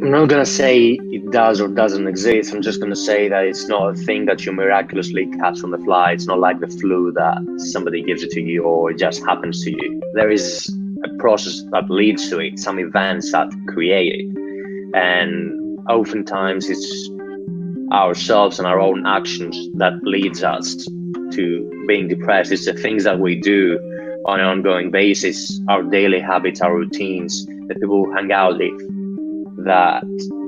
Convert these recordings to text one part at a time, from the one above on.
I'm not gonna say it does or doesn't exist. I'm just gonna say that it's not a thing that you miraculously catch on the fly. It's not like the flu that somebody gives it to you or it just happens to you. There is a process that leads to it, some events that create it. And oftentimes it's ourselves and our own actions that leads us to being depressed. It's the things that we do on an ongoing basis, our daily habits, our routines, the people who hang out with, that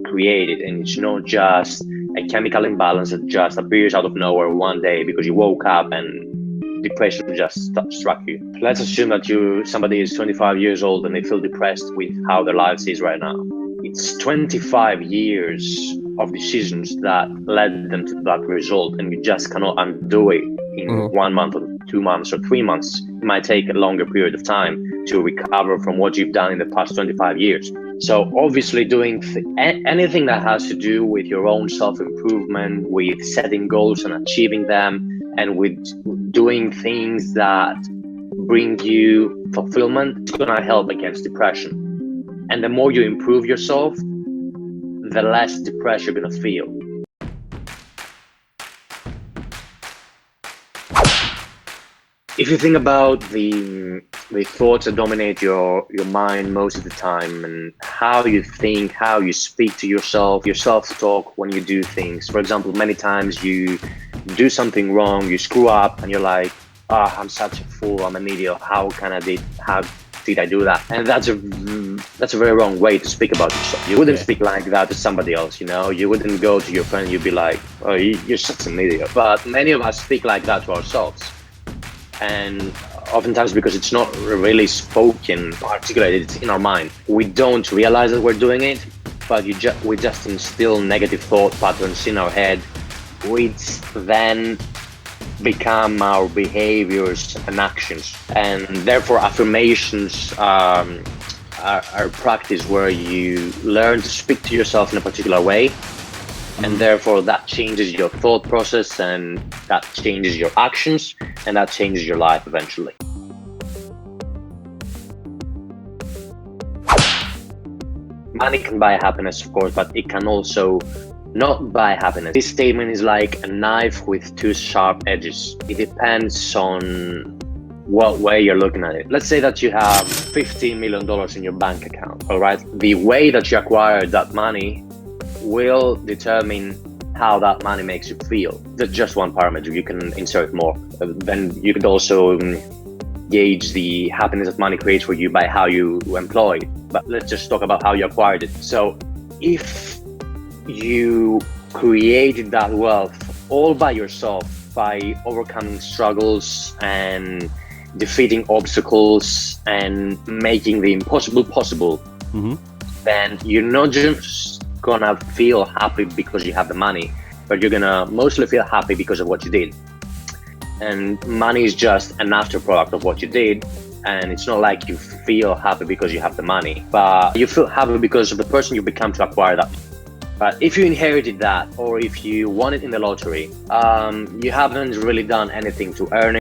create it. And it's not just a chemical imbalance that just appears out of nowhere one day because you woke up and depression just struck you. Let's assume that somebody is 25 years old and they feel depressed with how their lives is right now. It's 25 years of decisions that led them to that result, and you just cannot undo it in 1 month or 2 months or 3 months. It might take a longer period of time to recover from what you've done in the past 25 years. So obviously doing anything that has to do with your own self-improvement, with setting goals and achieving them, and with doing things that bring you fulfillment, is gonna help against depression. And the more you improve yourself, the less depressed you're gonna feel. If you think about the thoughts that dominate your mind most of the time, and how you think, how you speak to yourself, your self-talk when you do things. For example, many times you do something wrong, you screw up, and you're like, I'm such a fool, I'm an idiot, how did I do that? And that's a very wrong way to speak about yourself. You wouldn't speak like that to somebody else, you know? You wouldn't go to your friend, you'd be like, oh, you're such an idiot. But many of us speak like that to ourselves. And oftentimes because it's not really spoken, articulated, it's in our mind. We don't realize that we're doing it, but we just instill negative thought patterns in our head, which then become our behaviors and actions. And therefore affirmations are a practice where you learn to speak to yourself in a particular way, and therefore that changes your thought process, and that changes your actions, and that changes your life eventually. Money can buy happiness, of course, but it can also not buy happiness. This statement is like a knife with two sharp edges. It depends on what way you're looking at it. Let's say that you have $15 million in your bank account, all right? The way that you acquire that money will determine how that money makes you feel. That's just one parameter. You can insert more. Then you could also gauge the happiness that money creates for you by how you employ it. But let's just talk about how you acquired it. So if you created that wealth all by yourself, by overcoming struggles and defeating obstacles and making the impossible possible, then you're not just gonna feel happy because you have the money, but you're gonna mostly feel happy because of what you did. And money is just an after product of what you did, and it's not like you feel happy because you have the money, but you feel happy because of the person you become to acquire that. But if you inherited that, or if you won it in the lottery, you haven't really done anything to earn it.